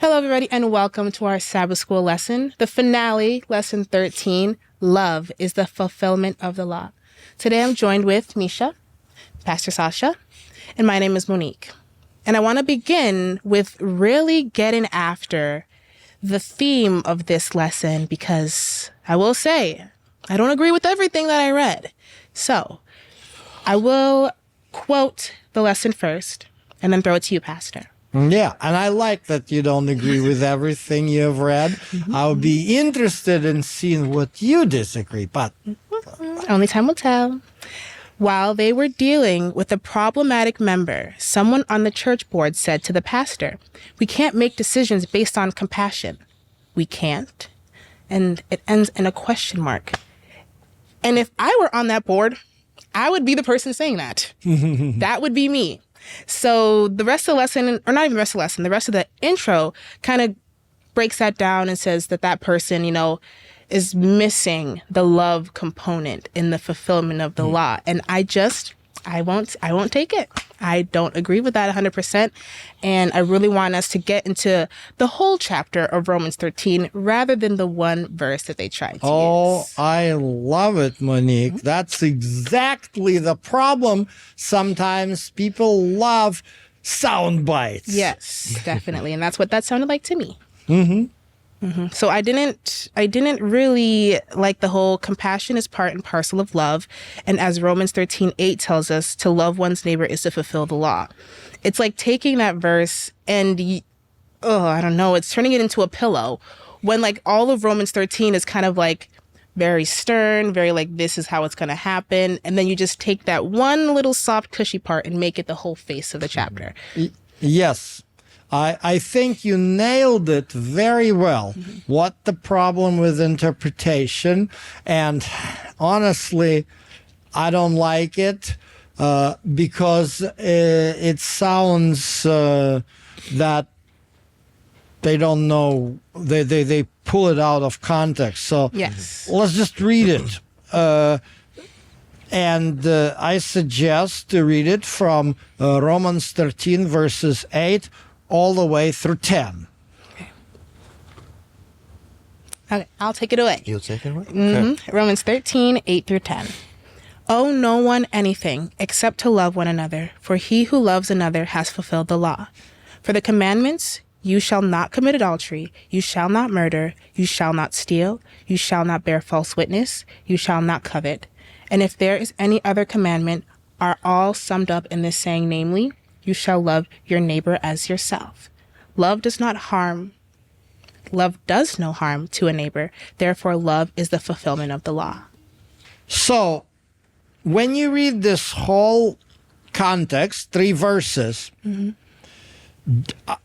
Hello, everybody, and welcome to our Sabbath School lesson, the finale, lesson 13, Love is the Fulfillment of the Law. Today, I'm joined with Misha, Pastor Sasha, and my name is Monique. And I want to begin with really getting after the theme of this lesson because I will say, I don't agree with everything that I read. So I will quote the lesson first and then throw it to you, Pastor. Yeah, and I like that you don't agree with everything you've read. Mm-hmm. I'll be interested in seeing what you disagree, but... Only time will tell. While they were dealing with a problematic member, someone on the church board said to the pastor, "We can't make decisions based on compassion." We can't. And it ends in a question mark. And if I were on that board, I would be the person saying that. That would be me. So the rest of the lesson, or not even the rest of the lesson, the rest of the intro kind of breaks that down and says that that person, is missing the love component in the fulfillment of the law. And I won't take it. I don't agree with that 100%. And I really want us to get into the whole chapter of Romans 13 rather than the one verse that they tried to use. I love it, Monique. Mm-hmm. That's exactly the problem. Sometimes people love sound bites. Yes, definitely. And that's what that sounded like to me. Mm-hmm. Mm-hmm. So I didn't really like the whole compassion is part and parcel of love. And as Romans 13:8 tells us, to love one's neighbor is to fulfill the law. It's like taking that verse and, I don't know, it's turning it into a pillow when like all of Romans 13 is kind of like very stern, very like, this is how it's going to happen. And then you just take that one little soft, cushy part and make it the whole face of the chapter. Yes. I think you nailed it very well. Mm-hmm. What the problem with interpretation, and honestly, I don't like it because it sounds that they don't know, they pull it out of context. So yes. Let's just read it. And I suggest to read it from Romans 13 verses 8 all the way through 10. Okay, I'll take it away. You'll take it away? Mm-hmm. Okay. Romans 13, 8 through 10. Owe no one anything except to love one another, for he who loves another has fulfilled the law. For the commandments, you shall not commit adultery, you shall not murder, you shall not steal, you shall not bear false witness, you shall not covet. And if there is any other commandment, are all summed up in this saying, namely, you shall love your neighbor as yourself. Love does no harm to a neighbor. Therefore, love is the fulfillment of the law. So, when you read this whole context, 3 verses, mm-hmm.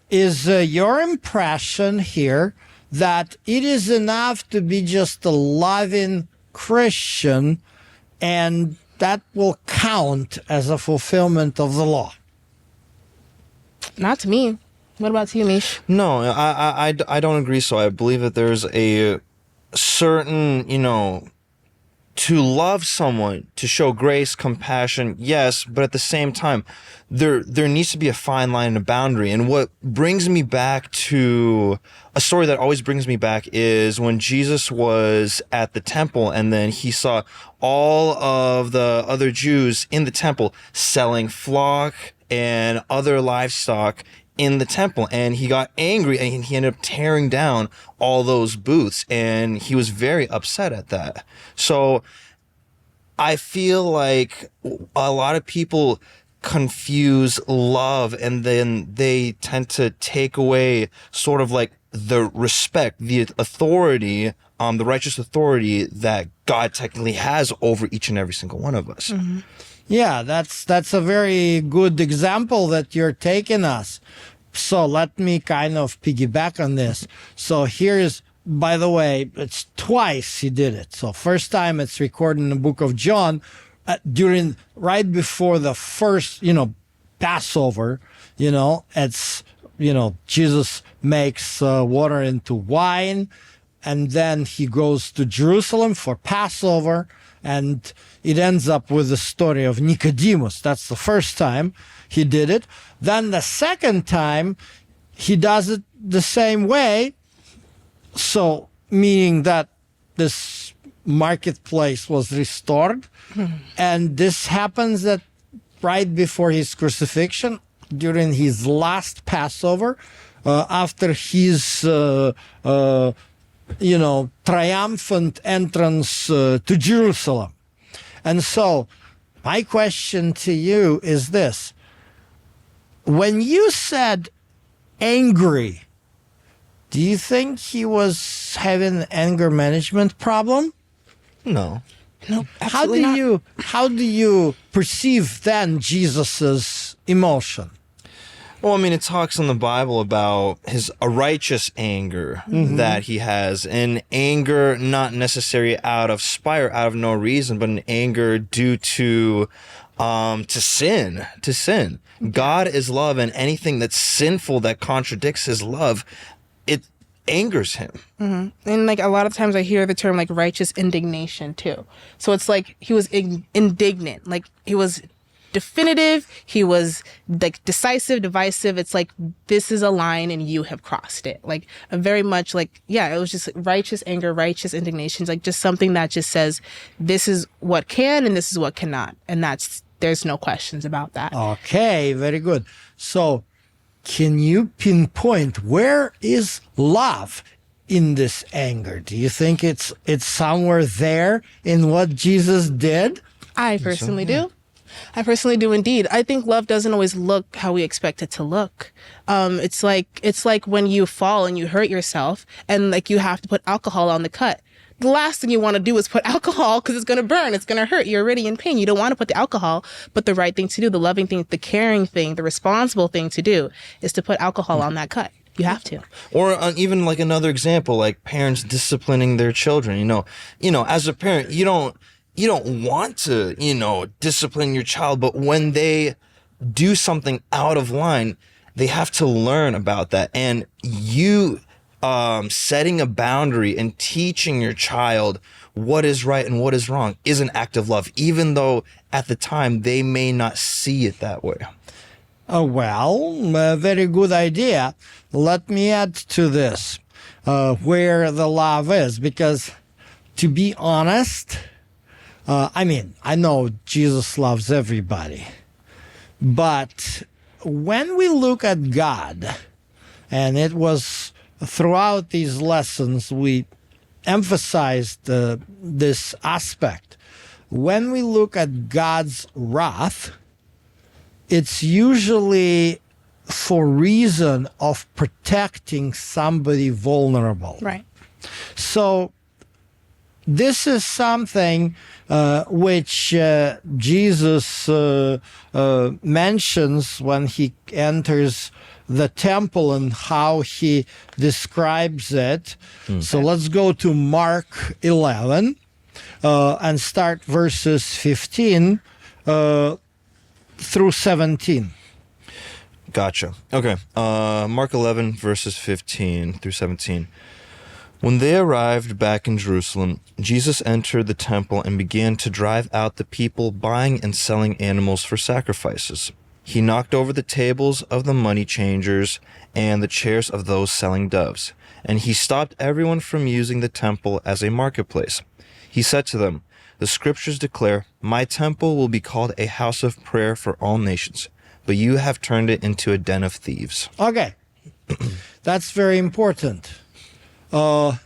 Is your impression here that it is enough to be just a loving Christian and that will count as a fulfillment of the law? Not to me. What about you, Mish? No, I don't agree. So I believe that there's a certain, to love someone, to show grace, compassion, yes, but at the same time, there needs to be a fine line and a boundary. And what brings me back to a story that always brings me back is when Jesus was at the temple and then he saw all of the other Jews in the temple selling flock and other livestock in the temple, and he got angry and he ended up tearing down all those booths, and he was very upset at that. So I feel like a lot of people confuse love and then they tend to take away sort of like the respect, the authority, the righteous authority that God technically has over each and every single one of us. Mm-hmm. Yeah, that's a very good example that you're taking us. So let me kind of piggyback on this. So here's, by the way, it's twice he did it. So first time it's recorded in the book of John right before the first, Passover, it's, Jesus makes water into wine, and then he goes to Jerusalem for Passover, and it ends up with the story of Nicodemus. That's the first time he did it. Then the second time, he does it the same way. So, meaning that this marketplace was restored. And this happens that right before his crucifixion, during his last Passover, after his, triumphant entrance to Jerusalem. And so, my question to you is this. When you said angry, do you think he was having an anger management problem? No. No, absolutely not. How do you perceive then Jesus's emotion? Well, I mean, it talks in the Bible about a righteous anger that he has, and anger not necessarily out of spite, out of no reason, but an anger due to sin. God is love, and anything that's sinful that contradicts his love, it angers him. And like a lot of times I hear the term like righteous indignation too. So it's like he was indignant, like he was definitive, he was like decisive, divisive. It's like, this is a line and you have crossed it. Like a very much like, yeah, it was just righteous anger, righteous indignation, like just something that just says this is what can and this is what cannot. And there's no questions about that. Okay, very good. So can you pinpoint where is love in this anger? Do you think it's somewhere there in what Jesus did? I personally do. I personally do indeed. I think love doesn't always look how we expect it to look. It's like when you fall and you hurt yourself and like you have to put alcohol on the cut. The last thing you want to do is put alcohol because it's going to burn. It's going to hurt. You're already in pain. You don't want to put the alcohol, but the right thing to do, the loving thing, the caring thing, the responsible thing to do is to put alcohol on that cut. You have to. Or even like another example, like parents disciplining their children. You know, as a parent, you don't want to, discipline your child, but when they do something out of line, they have to learn about that. And you setting a boundary and teaching your child what is right and what is wrong is an act of love, even though at the time they may not see it that way. Well, a very good idea. Let me add to this where the love is, because to be honest, I know Jesus loves everybody, but when we look at God, and it was throughout these lessons we emphasized this aspect, when we look at God's wrath, it's usually for reason of protecting somebody vulnerable. Right. So this is something which Jesus mentions when he enters the temple and how he describes it. So let's go to Mark 11 and start verses 15 through 17. Gotcha. Okay. Mark 11, verses 15 through 17. When they arrived back in Jerusalem, Jesus entered the temple and began to drive out the people buying and selling animals for sacrifices. He knocked over the tables of the money changers and the chairs of those selling doves, and he stopped everyone from using the temple as a marketplace. He said to them, "The scriptures declare, 'My temple will be called a house of prayer for all nations,' but you have turned it into a den of thieves." Okay, that's very important. Do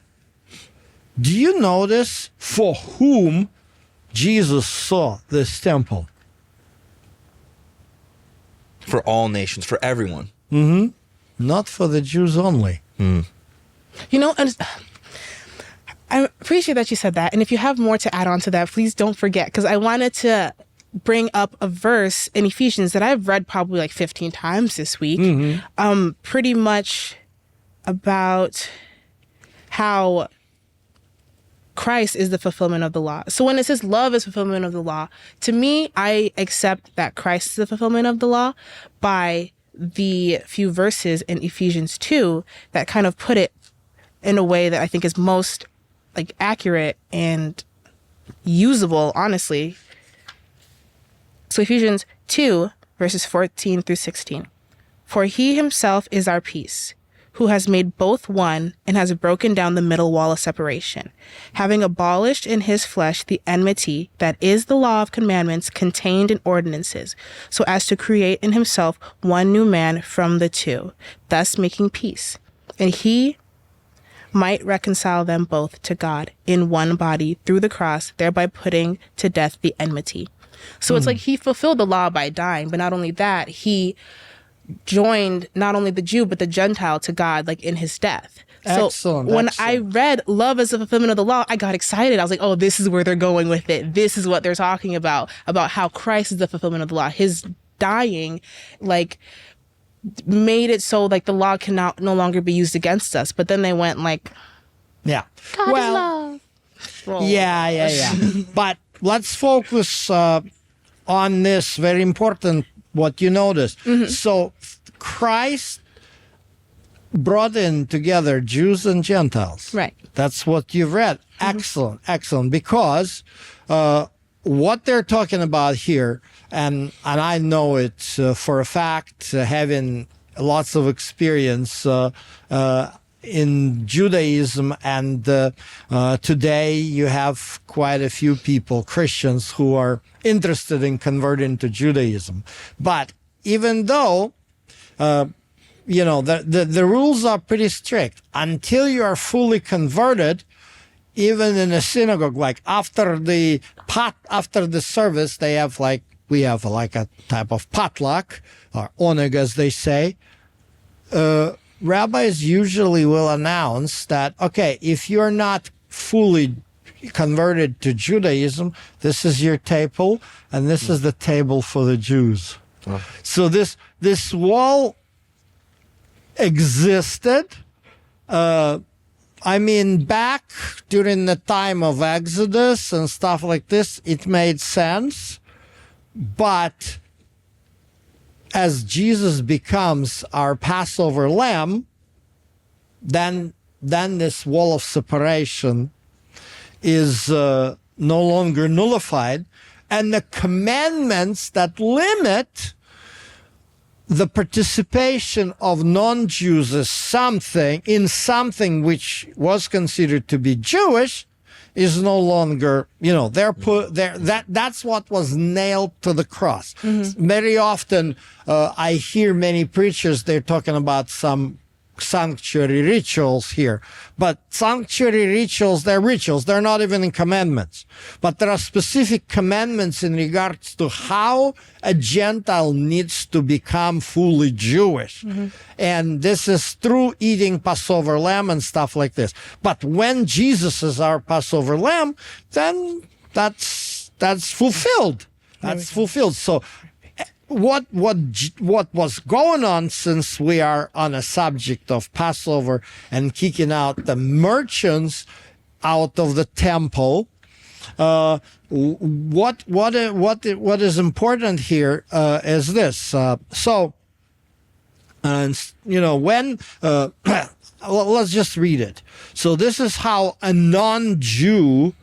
you notice for whom Jesus saw this temple? For all nations, for everyone. Not for the Jews only. And I appreciate that you said that. And if you have more to add on to that, please don't forget, because I wanted to bring up a verse in Ephesians that I've read probably like 15 times this week, pretty much about how Christ is the fulfillment of the law. So when it says love is fulfillment of the law, to me, I accept that Christ is the fulfillment of the law by the few verses in Ephesians 2 that kind of put it in a way that I think is most like accurate and usable, honestly. So Ephesians 2, verses 14 through 16. For he himself is our peace, who has made both one and has broken down the middle wall of separation, having abolished in his flesh the enmity that is the law of commandments contained in ordinances, so as to create in himself one new man from the two, thus making peace. And he might reconcile them both to God in one body through the cross, thereby putting to death the enmity. So it's like he fulfilled the law by dying, but not only that, he joined not only the Jew but the Gentile to God, like in his death. So Excellent, when I excellent. read love as a fulfillment of the law, I got excited. I was like, oh, this is where they're going with it. This is what they're talking about how Christ is the fulfillment of the law. His dying, like, made it so like the law cannot no longer be used against us. But then they went like, Yeah. God is love. Well, Yeah. But let's focus on this very important, what you noticed. So Christ brought in together Jews and Gentiles. Right. That's what you've read. Excellent, excellent. Because what they're talking about here, and I know it for a fact, having lots of experience in Judaism, and today you have quite a few people, Christians, who are interested in converting to Judaism. But even though the rules are pretty strict, until you are fully converted, even in a synagogue, like after the service, we have like a type of potluck, or oneg as they say. Rabbis usually will announce that, okay, if you're not fully converted to Judaism, this is your table, and this is the table for the Jews. Oh. So this wall existed. Back during the time of Exodus and stuff like this, it made sense. But as Jesus becomes our Passover lamb, then this wall of separation is no longer nullified. And the commandments that limit the participation of non-Jews in something which was considered to be Jewish is no longer, that's what was nailed to the cross. Very often I hear many preachers, they're talking about some sanctuary rituals here. But sanctuary rituals, they're rituals. They're not even in commandments. But there are specific commandments in regards to how a Gentile needs to become fully Jewish. And this is through eating Passover lamb and stuff like this. But when Jesus is our Passover lamb, then that's fulfilled. That's fulfilled. So what was going on, since we are on a subject of Passover and kicking out the merchants out of the temple, what is important here is this. Let's just read it. So this is how a non-Jew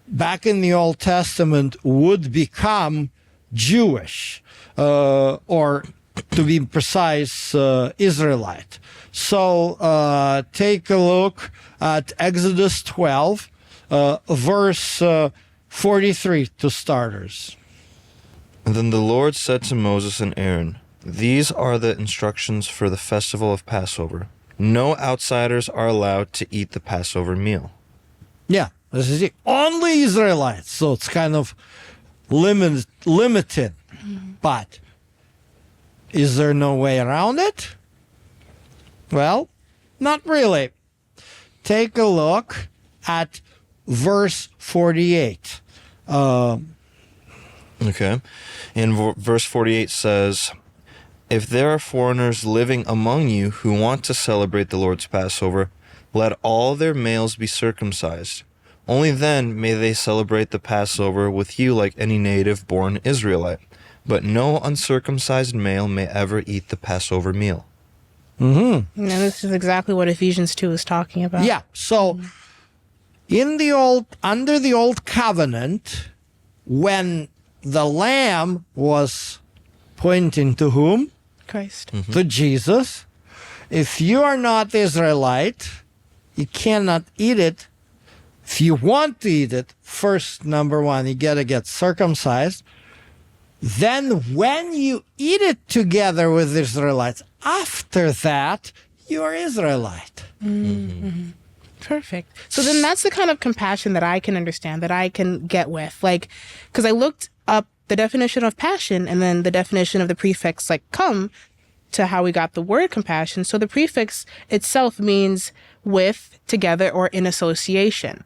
back in the Old Testament would become Jewish, or to be precise, Israelite. So take a look at Exodus 12, verse 43 to starters. And then the Lord said to Moses and Aaron, "These are the instructions for the festival of Passover. No outsiders are allowed to eat the Passover meal." Yeah, this is it. Only Israelites. So it's kind of limited. But is there no way around it? Well, not really. Take a look at verse 48. Okay. And verse 48 says, "If there are foreigners living among you who want to celebrate the Lord's Passover, let all their males be circumcised. Only then may they celebrate the Passover with you like any native-born Israelite. But no uncircumcised male may ever eat the Passover meal." And this is exactly what Ephesians 2 is talking about. Yeah. So under the old covenant, when the lamb was pointing to whom? Christ. to Jesus. If you are not Israelite, you cannot eat it. If you want to eat it, first, number one, you got to get circumcised. Then when you eat it together with Israelites, after that, you are Israelite. Perfect. So then that's the kind of compassion that I can understand, that I can get with. Like, because I looked up the definition of passion and then the definition of the prefix, like, come, to how we got the word compassion. So the prefix itself means with, together, or in association.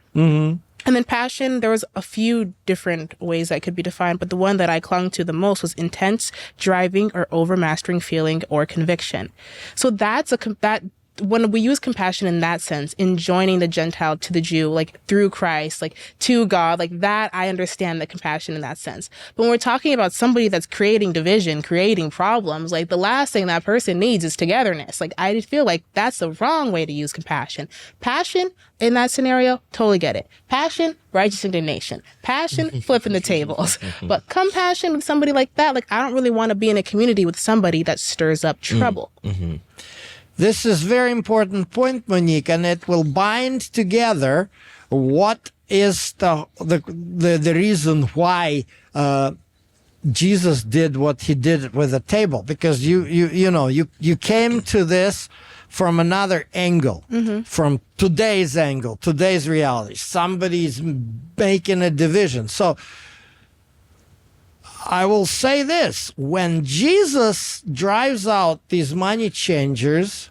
And then passion, there was a few different ways that could be defined, but the one that I clung to the most was intense, driving, or overmastering feeling or conviction. So that's that when we use compassion in that sense, in joining the Gentile to the Jew, like through Christ, like to God, like that, I understand the compassion in that sense. But when we're talking about somebody that's creating division, creating problems, like the last thing that person needs is togetherness. Like I just feel like that's the wrong way to use compassion. Passion in that scenario, totally get it. Passion, righteous indignation. Passion, flipping the tables. But compassion with somebody like that, like I don't really want to be in a community with somebody that stirs up trouble. This is very important point, Monique, and it will bind together what is the reason why Jesus did what he did with the table, because you came to this from another angle, from today's angle, today's reality. Somebody's making a division. So I will say this, when Jesus drives out these money changers,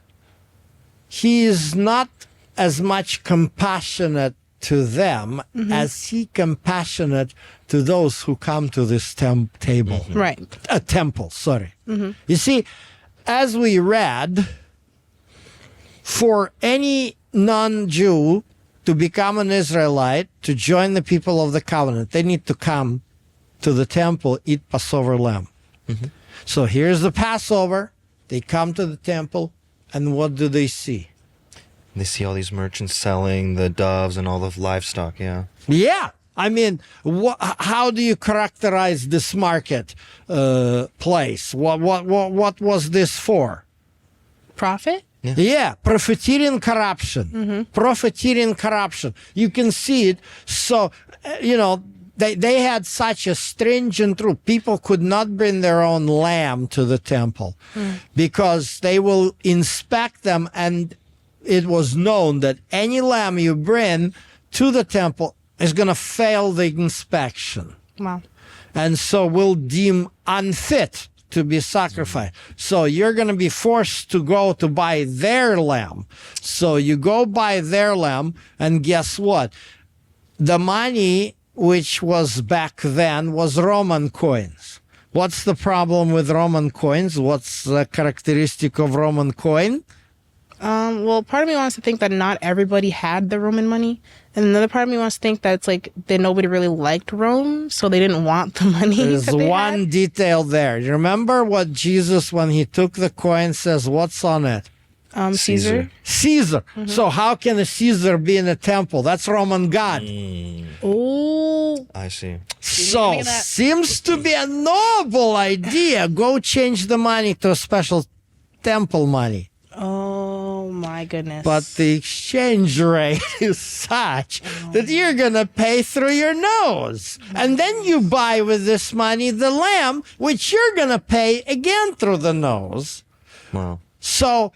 he is not as much compassionate to them as he compassionate to those who come to this table. Right. A temple, sorry. You see, as we read, for any non-Jew to become an Israelite, to join the people of the covenant, they need to come to the temple, eat Passover lamb. So here's the Passover. They come to the temple, and what do they see? They see all these merchants selling the doves and all the livestock, yeah. Yeah. I mean, how do you characterize this market place? What was this for? Profit? Yeah, profiteering corruption. Profiteering corruption. You can see it. So, they had such a stringent rule. People could not bring their own lamb to the temple because they will inspect them, and it was known that any lamb you bring to the temple is going to fail the inspection. Wow. And so will deem unfit to be sacrificed. So you're going to be forced to go to buy their lamb. So you go buy their lamb, and guess what? The money which was back then was Roman coins. What's the problem with Roman coins? What's the characteristic of Roman coin? Well, part of me wants to think that not everybody had the Roman money. And another part of me wants to think that it's like that nobody really liked Rome, so they didn't want the money. There's that they one had. detail there. You remember what Jesus, when he took the coin, says, what's on it? Caesar. Caesar. So how can a Caesar be in a temple? That's Roman God. Oh. I see. So seems to be a noble idea. Go change the money to a special temple money. Oh my goodness. But the exchange rate is such that you're going to pay through your nose. And then you buy with this money the lamb, which you're going to pay again through the nose. Wow. So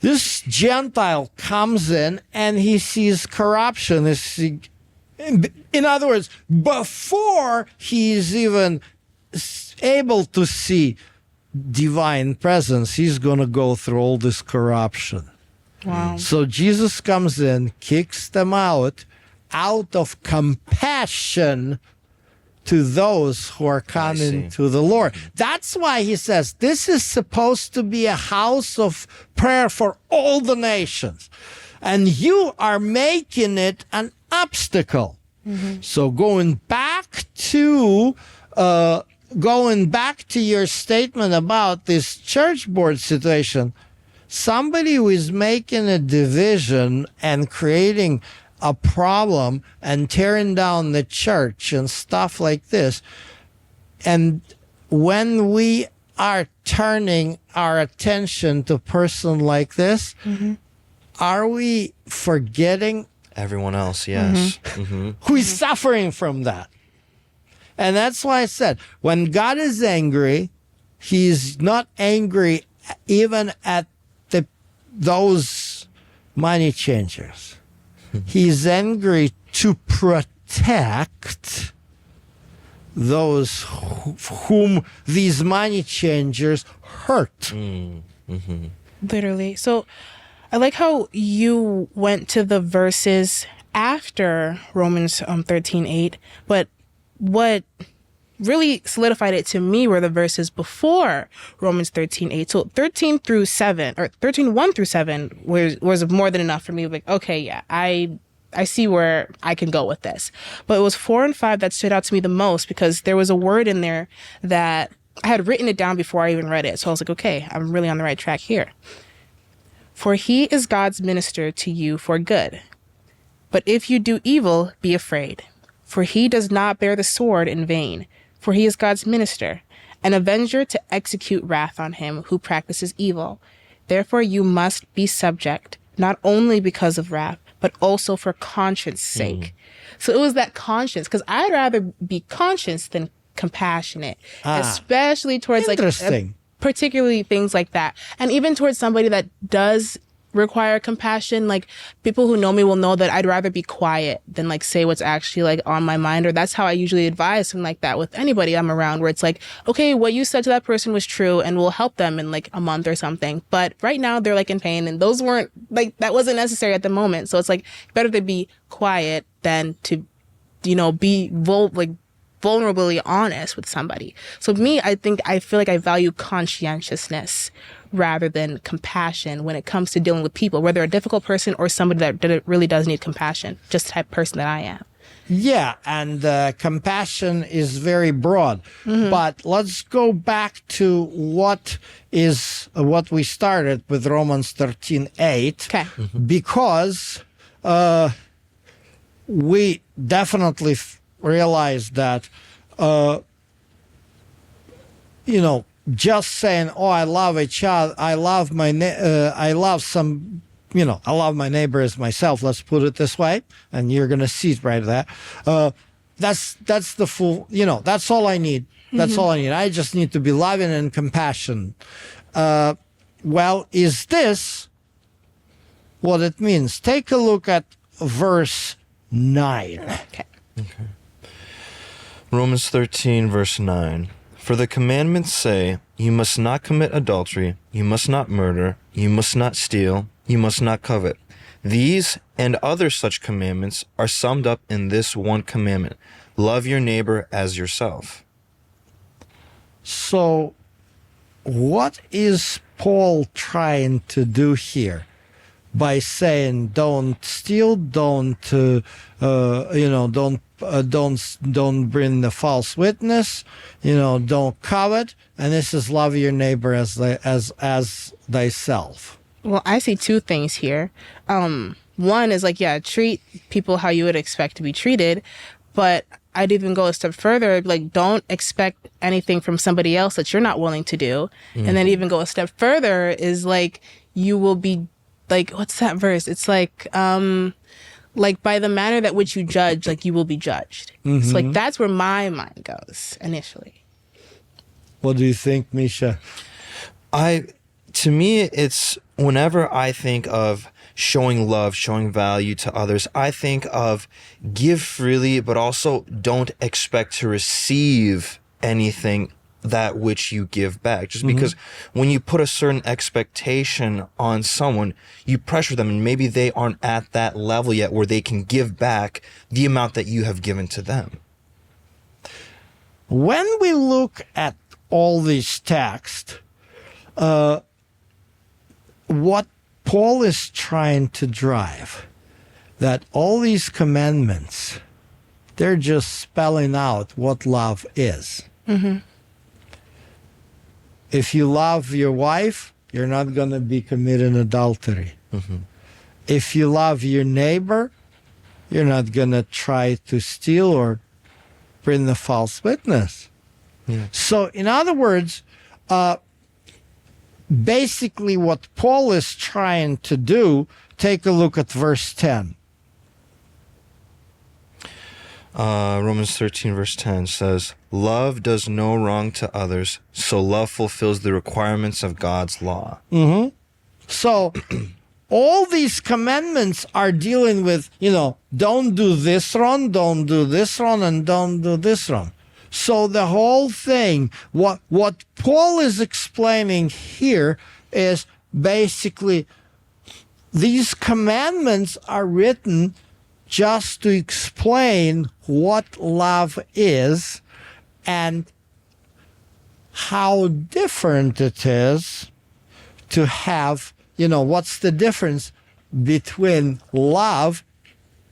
this Gentile comes in and he sees corruption. In other words, before he's even able to see divine presence, he's going to go through all this corruption. Wow. So Jesus comes in, kicks them out of compassion to those who are coming to the Lord. That's why he says this is supposed to be a house of prayer for all the nations. And you are making it an obstacle. So going back to your statement about this church board situation, somebody who is making a division and creating a problem and tearing down the church and stuff like this. And when we are turning our attention to a person like this, are we forgetting Everyone else, yes. who is suffering from that? And that's why I said, when God is angry, he's not angry even at those money changers. He's angry to protect those whom these money changers hurt. Literally. So I like how you went to the verses after Romans 13:8, but what really solidified it to me were the verses before Romans 13:8. So 13 through 7, or 13:1 through 7 was more than enough for me. Like, okay, yeah, I see where I can go with this. But it was 4 and 5 that stood out to me the most, because there was a word in there that I had written it down before I even read it. So I was like, okay, I'm really on the right track here. For he is God's minister to you for good. But if you do evil, be afraid. For he does not bear the sword in vain. For he is God's minister, an avenger to execute wrath on him who practices evil. Therefore you must be subject, not only because of wrath, but also for conscience sake. So it was that conscience, because I'd rather be conscious than compassionate, especially towards particularly things like that. And even towards somebody that does require compassion, like people who know me will know that I'd rather be quiet than like say what's actually like on my mind. Or that's how I usually advise something like that with anybody I'm around, where it's like, okay, what you said to that person was true and we'll help them in like a month or something. But right now they're like in pain, and those weren't like, that wasn't necessary at the moment. So it's like better to be quiet than to, you know, be vulnerably honest with somebody. So me, I feel like I value conscientiousness rather than compassion when it comes to dealing with people, whether a difficult person or somebody that really does need compassion, just the type of person that I am. Yeah, and compassion is very broad. But let's go back to what we started with Romans 13:8. Okay. Because we definitely realize that, just saying, "Oh, I love a child. I love my neighbor as myself." Let's put it this way, and you're gonna see it right there. That's the full. That's all I need. That's all I need. I just need to be loving and compassionate. Well, is this what it means? Take a look at verse 9. Okay. Romans 13, verse 9. For the commandments say, you must not commit adultery, you must not murder, you must not steal, you must not covet. These and other such commandments are summed up in this one commandment: love your neighbor as yourself. So, what is Paul trying to do here by saying don't steal, don't bring the false witness, don't covet, and this is love your neighbor as thyself? Well, I see two things here. One is like, yeah, treat people how you would expect to be treated, but I'd even go a step further, like don't expect anything from somebody else that you're not willing to do. And then even go a step further is like, you will be like, what's that verse? It's like by the manner that which you judge, like you will be judged. So like that's where my mind goes initially. What do you think, Misha? To me, it's whenever I think of showing love, showing value to others, I think of give freely, but also don't expect to receive anything that which you give back. Just because when you put a certain expectation on someone, you pressure them, and maybe they aren't at that level yet where they can give back the amount that you have given to them. When we look at all these texts, what Paul is trying to drive, that all these commandments, they're just spelling out what love is. If you love your wife, you're not going to be committing adultery. If you love your neighbor, you're not going to try to steal or bring the false witness. So, in other words, basically what Paul is trying to do, take a look at verse 10. Romans 13 verse 10 says, "Love does no wrong to others, so love fulfills the requirements of God's law." So all these commandments are dealing with, don't do this wrong, don't do this wrong, and don't do this wrong. So the whole thing, what Paul is explaining here is basically these commandments are written just to explain what love is and how different it is to have, what's the difference between love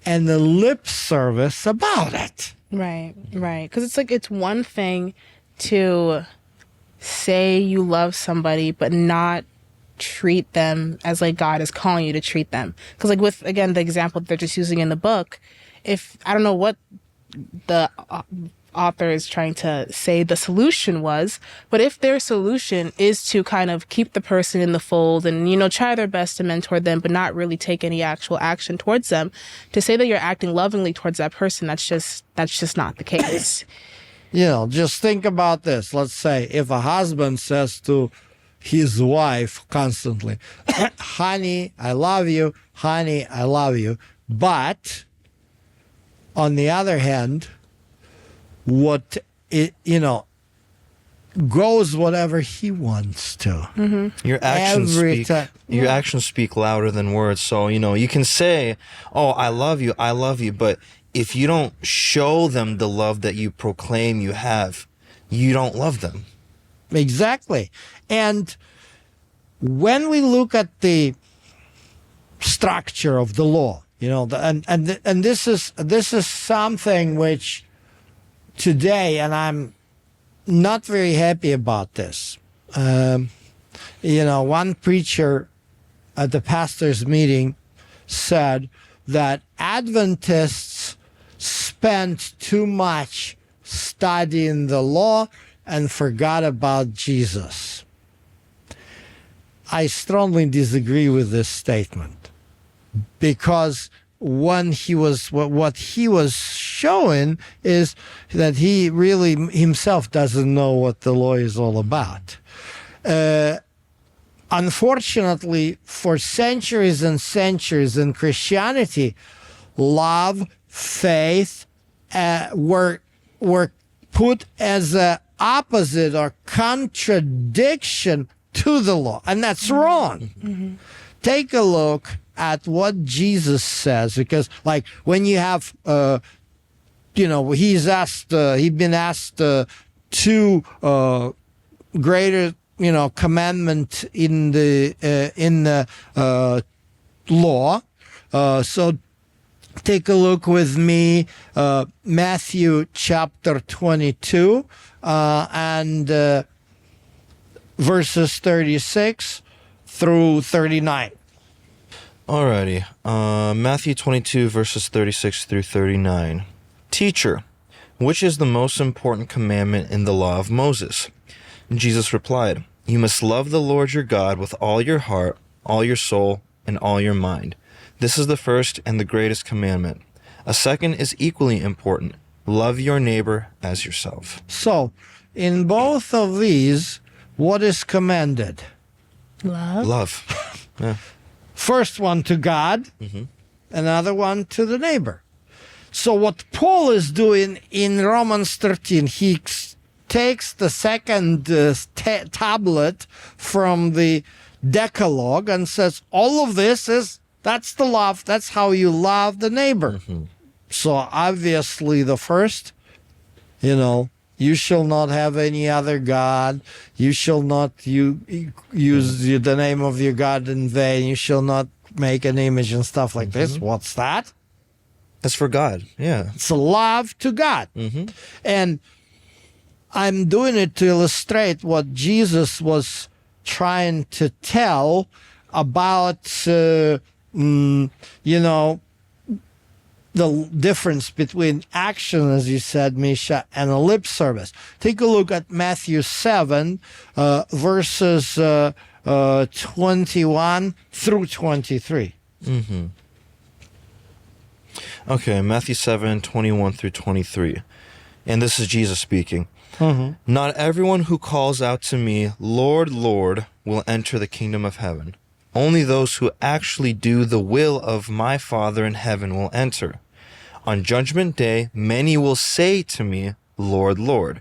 and the lip service about it. Right. Because it's one thing to say you love somebody, but not treat them as like God is calling you to treat them. Because like with, again, the example that they're just using in the book, if I don't know what the author is trying to say the solution was, but if their solution is to kind of keep the person in the fold and, try their best to mentor them, but not really take any actual action towards them, to say that you're acting lovingly towards that person, that's just not the case. Just think about this. Let's say if a husband says to his wife constantly, honey, I love you, honey, I love you. But on the other hand, goes whatever he wants to. Your actions speak louder than words. So, you can say, "Oh, I love you," but if you don't show them the love that you proclaim you have, you don't love them. Exactly. And when we look at the structure of the law, and this is something which today, and I'm not very happy about this. One preacher at the pastor's meeting said that Adventists spent too much studying the law and forgot about Jesus. I strongly disagree with this statement, because what he was showing is that he really himself doesn't know what the law is all about. Unfortunately, for centuries and centuries in Christianity, love, faith were put as an opposite or contradiction to the law, and that's wrong. Mm-hmm. Take a look at what Jesus says, because like when you have he's been asked two greater commandment in the law. So take a look with me, Matthew chapter 22 and verses 36 through 39. Alrighty. Matthew 22 verses 36 through 39. Teacher, which is the most important commandment in the law of Moses? Jesus replied, "You must love the Lord your God with all your heart, all your soul, and all your mind. This is the first and the greatest commandment. A second is equally important. Love your neighbor as yourself." So, in both of these, what is commanded? Love. Yeah. First one to God, another one to the neighbor. So what Paul is doing in Romans 13, he takes the second tablet from the Decalogue and says, all of this that's the love. That's how you love the neighbor. Mm-hmm. So obviously the first, you shall not have any other God. You shall not use the name of your God in vain. You shall not make an image and stuff like this. What's that? That's for God. Yeah. It's a love to God. Mm-hmm. And I'm doing it to illustrate what Jesus was trying to tell about, the difference between action, as you said, Misha, and a lip service. Take a look at Matthew 7, verses 21 through 23. Okay, Matthew 7, 21 through 23. And this is Jesus speaking. Not everyone who calls out to me, Lord, Lord, will enter the kingdom of heaven. Only those who actually do the will of my Father in heaven will enter. On judgment day, many will say to me, Lord, Lord,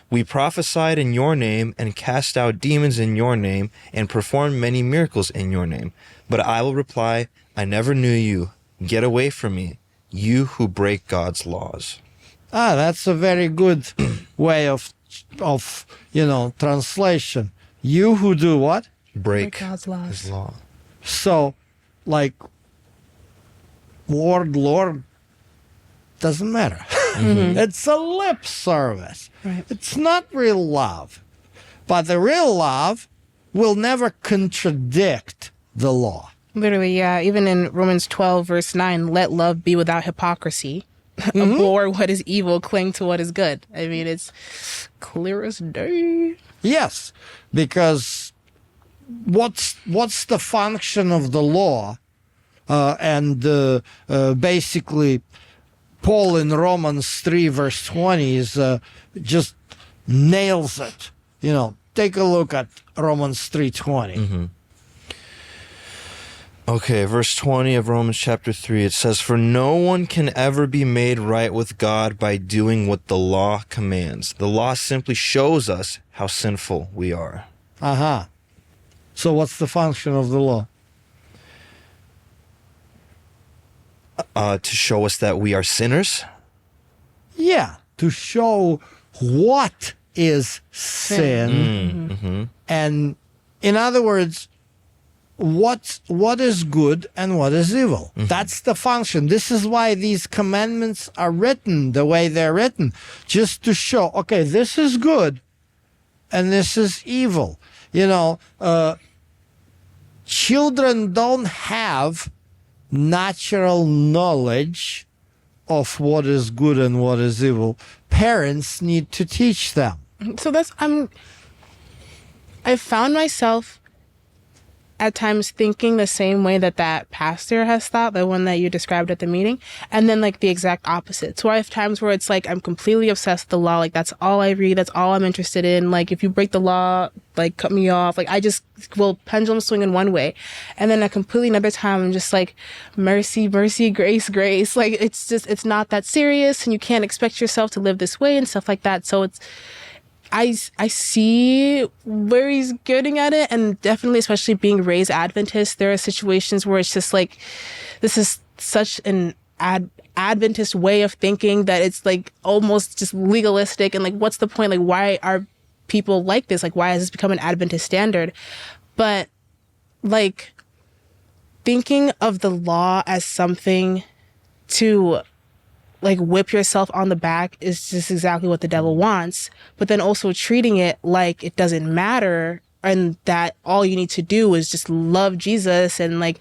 we prophesied in your name and cast out demons in your name and performed many miracles in your name. But I will reply, I never knew you. Get away from me, you who break God's laws. That's a very good way of translation. You who do what? Break God's laws. his law. So, like, Lord, Lord, doesn't matter. It's a lip service. Right. It's not real love. But the real love will never contradict the law. Literally, yeah. Even in Romans 12, verse 9, let love be without hypocrisy. Abhor what is evil, cling to what is good. I mean, it's clear as day. Yes, because what's the function of the law? Basically, Paul in Romans 3, verse 20 is just nails it. Take a look at Romans 3:20. Okay, verse 20 of Romans chapter 3, it says, For no one can ever be made right with God by doing what the law commands. The law simply shows us how sinful we are. So what's the function of the law? To show us that we are sinners? Yeah, to show what is sin. And in other words, what is good and what is evil. That's the function. This is why these commandments are written the way they're written, just to show, okay, this is good and this is evil. Children don't have natural knowledge of what is good and what is evil. Parents need to teach them. So I found myself at times thinking the same way that pastor has thought, the one that you described at the meeting, and then like the exact opposite. So I have times where it's like I'm completely obsessed with the law, like that's all I read, that's all I'm interested in. Like if you break the law, like cut me off. Like I just will pendulum swing in one way, and then a completely another time I'm just like mercy, mercy, grace, grace. Like it's not that serious, and you can't expect yourself to live this way and stuff like that. So I see where he's getting at it, and definitely, especially being raised Adventist, there are situations where it's just like, this is such an Adventist way of thinking that it's like almost just legalistic, and like, what's the point? Like, why are people like this? Like, why has this become an Adventist standard? But like, thinking of the law as something to like whip yourself on the back is just exactly what the devil wants. But then also treating it like it doesn't matter, and that all you need to do is just love Jesus and like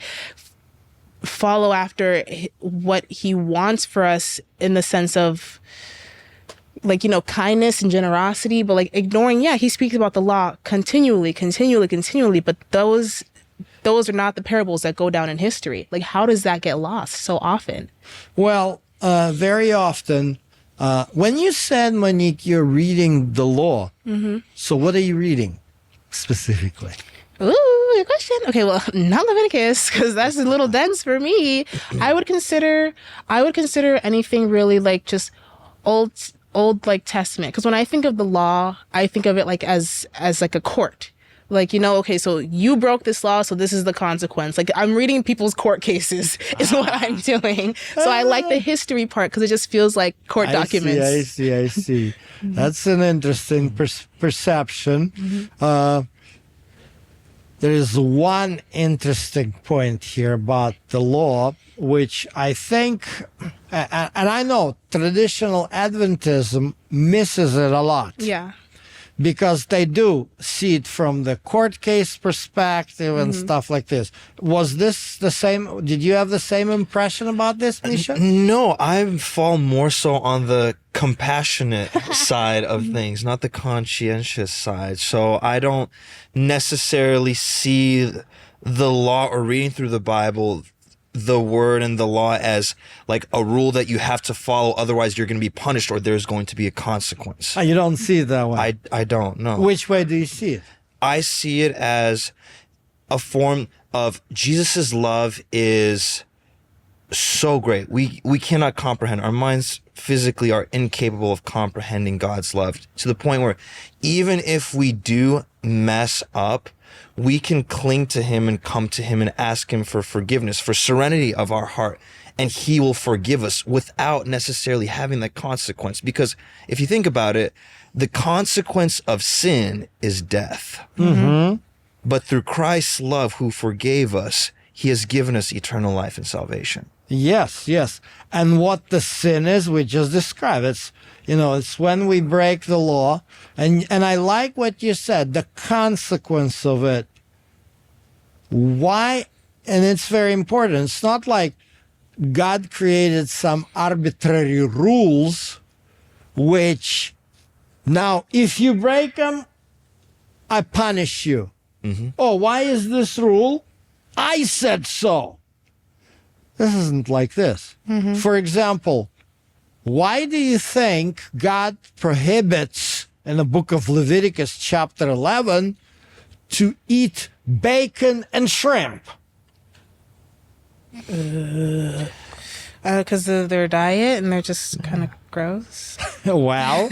follow after what he wants for us in the sense of like, kindness and generosity, but like ignoring, he speaks about the law continually, but those are not the parables that go down in history. Like, how does that get lost so often? Well, very often, when you said, Monique, you're reading the law, so what are you reading specifically? Ooh, good question. Okay, well, not Leviticus, because that's a little dense for me. I would consider anything really like just old like Testament, because when I think of the law, I think of it like as like a court. Like, okay, so you broke this law, so this is the consequence. Like, I'm reading people's court cases is what I'm doing. So I like the history part because it just feels like court documents. I see. That's an interesting perception. There is one interesting point here about the law, which I think, and I know traditional Adventism misses it a lot. Yeah. because they do see it from the court case perspective and stuff like this. Was this the same? Did you have the same impression about this, Misha? No, I fall more so on the compassionate side of things, not the conscientious side. So I don't necessarily see the law or reading through the Bible, the word and the law, as like a rule that you have to follow, otherwise you're going to be punished or there's going to be a consequence. You don't see it that way. I don't know. Which way do you see it? I see it as a form of Jesus's love is so great. We cannot comprehend. Our minds physically are incapable of comprehending God's love, to the point where even if we do mess up, we can cling to him and come to him and ask him for forgiveness, for serenity of our heart, and he will forgive us without necessarily having that consequence. Because if you think about it, the consequence of sin is death. But through Christ's love, who forgave us, he has given us eternal life and salvation. Yes, yes. And what the sin is, we just described. It's when we break the law. And I like what you said, the consequence of it. Why? And it's very important. It's not like God created some arbitrary rules, which now, if you break them, I punish you. Oh, why is this rule? I said so. This isn't like this. For example, why do you think God prohibits in the book of Leviticus chapter 11 to eat bacon and shrimp? Because of their diet and they're just kind of gross. Well,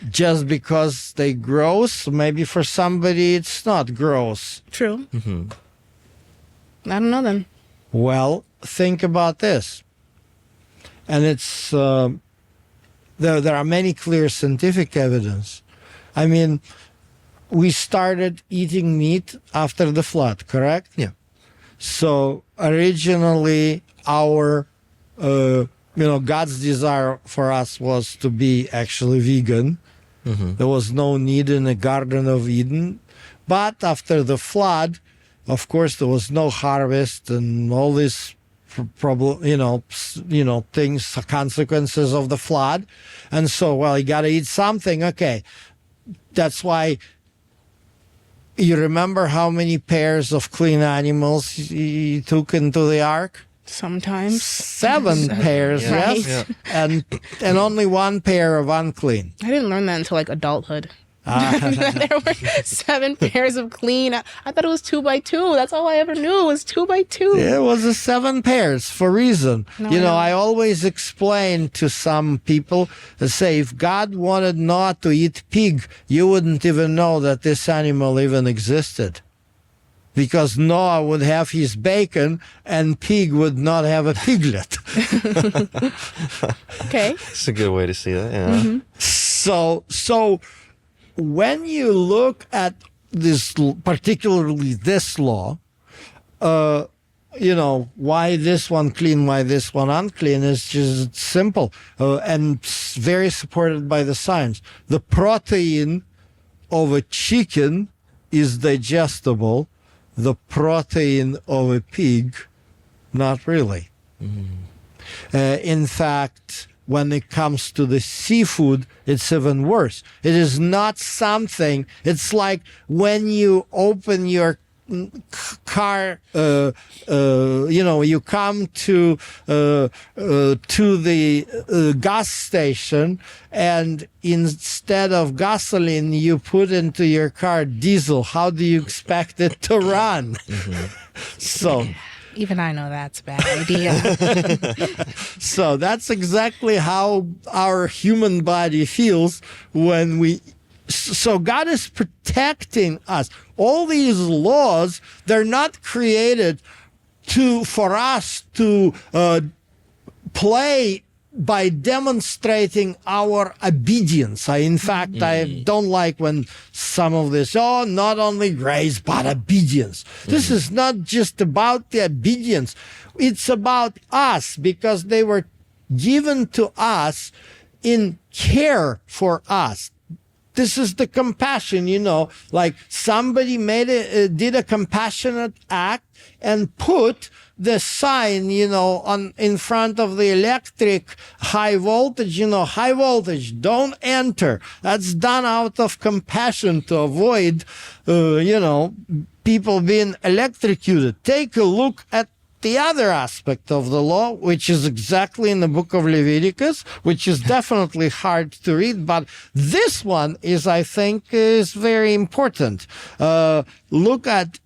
just because they gross, maybe for somebody it's not gross. True. I don't know then. Well, think about this. And it's there are many clear scientific evidence. I mean, we started eating meat after the flood, correct? Yeah. So originally our God's desire for us was to be actually vegan. There was no need in the Garden of Eden. But after the flood, of course, there was no harvest and all these problem, things, consequences of the flood. And so, well, you got to eat something. Okay. That's why you remember how many pairs of clean animals you took into the ark? Sometimes. 7 pairs, Right. yes. Yeah. And only 1 pair of unclean. I didn't learn that until like adulthood. There were 7 pairs of clean. I thought it was 2 by 2. That's all I ever knew was 2 by 2. It was a 7 pairs for a reason. No, I always explain to some people, say, if God wanted not to eat pig, you wouldn't even know that this animal even existed. Because Noah would have his bacon and pig would not have a piglet. Okay. It's a good way to see that, yeah. So when you look at this, particularly this law, why this one clean, why this one unclean, is just simple and very supported by the science. The protein of a chicken is digestible. The protein of a pig, not really. In fact, when it comes to the seafood, it's even worse. It is not something, it's like when you open your car, you come to the gas station, and instead of gasoline, you put into your car diesel. How do you expect it to run? So. Even I know that's a bad idea. So that's exactly how our human body feels when we. So God is protecting us. All these laws, they're not created for us to play by demonstrating our obedience. In fact, I don't like when some of this, not only grace, but obedience. This is not just about the obedience. It's about us, because they were given to us in care for us. this is the compassion, like somebody did a compassionate act and put the sign, in front of the electric high voltage, high voltage, don't enter. That's done out of compassion to avoid, people being electrocuted. Take a look at the other aspect of the law, which is exactly in the book of Leviticus, which is definitely hard to read, but this one is, I think, is very important. Look at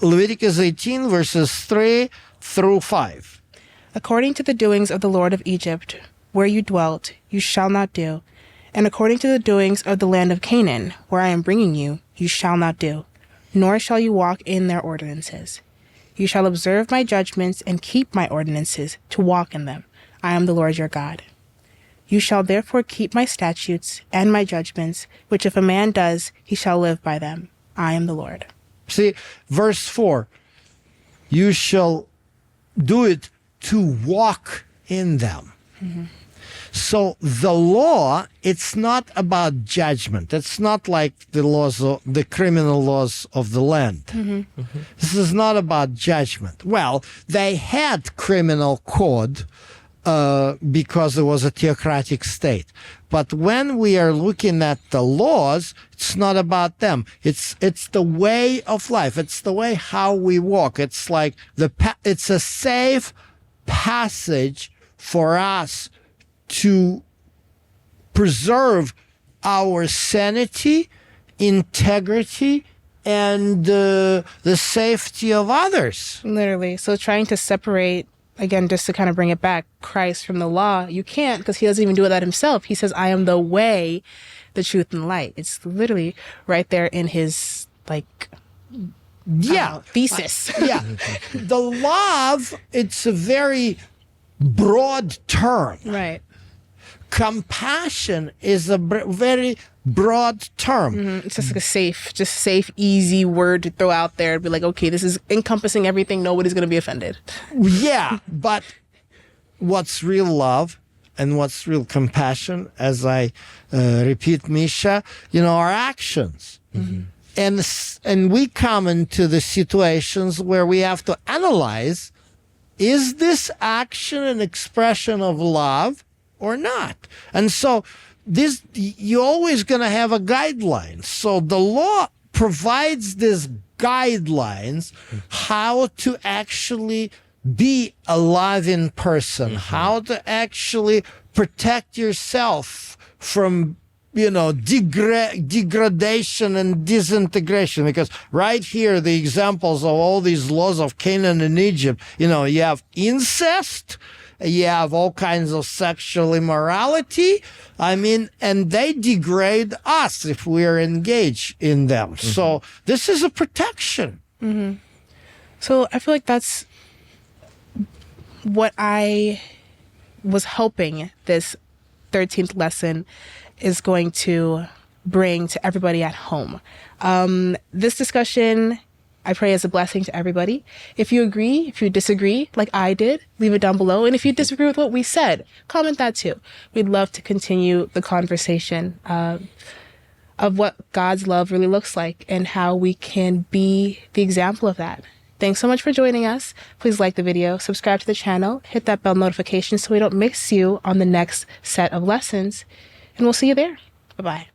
Leviticus 18, verses 3 through 5. According to the doings of the Lord of Egypt, where you dwelt, you shall not do. And according to the doings of the land of Canaan, where I am bringing you, you shall not do. Nor shall you walk in their ordinances. You shall observe my judgments and keep my ordinances to walk in them. I am the Lord your God. You shall therefore keep my statutes and my judgments, which if a man does, he shall live by them. I am the Lord. See, verse 4, you shall do it to walk in them. Mm-hmm. So the law, it's not about judgment. It's not like the criminal laws of the land. Mm-hmm. Mm-hmm. This is not about judgment. Well, they had criminal code because it was a theocratic state. But when we are looking at the laws, it's not about them. It's the way of life. It's the way how we walk. It's like it's a safe passage for us to preserve our sanity, integrity, and the safety of others. Literally. So trying to separate, again, just to kind of bring it back, Christ from the law, you can't, because he doesn't even do that himself. He says, I am the way, the truth, and the light. It's literally right there in his, thesis. The love, it's a very broad term. Right. Compassion is a very broad term. Mm-hmm. It's just like a safe, easy word to throw out there and be like, okay, this is encompassing everything. Nobody's going to be offended. Yeah, but what's real love and what's real compassion, as I repeat, Misha, are actions. Mm-hmm. And we come into the situations where we have to analyze, is this action an expression of love or not? And so you're always going to have a guideline. So the law provides these guidelines how to actually be a loving person, how to actually protect yourself from degradation and disintegration. Because right here, the examples of all these laws of Canaan and Egypt, you have incest, you have all kinds of sexual immorality. And they degrade us if we're engaged in them. Mm-hmm. So this is a protection. Mm-hmm. So I feel like that's what I was hoping this 13th lesson is going to bring to everybody at home. This discussion, I pray, is a blessing to everybody. If you agree, if you disagree, like I did, leave it down below. And if you disagree with what we said, comment that too. We'd love to continue the conversation of what God's love really looks like and how we can be the example of that. Thanks so much for joining us. Please like the video, subscribe to the channel, hit that bell notification so we don't miss you on the next set of lessons. And we'll see you there. Bye-bye.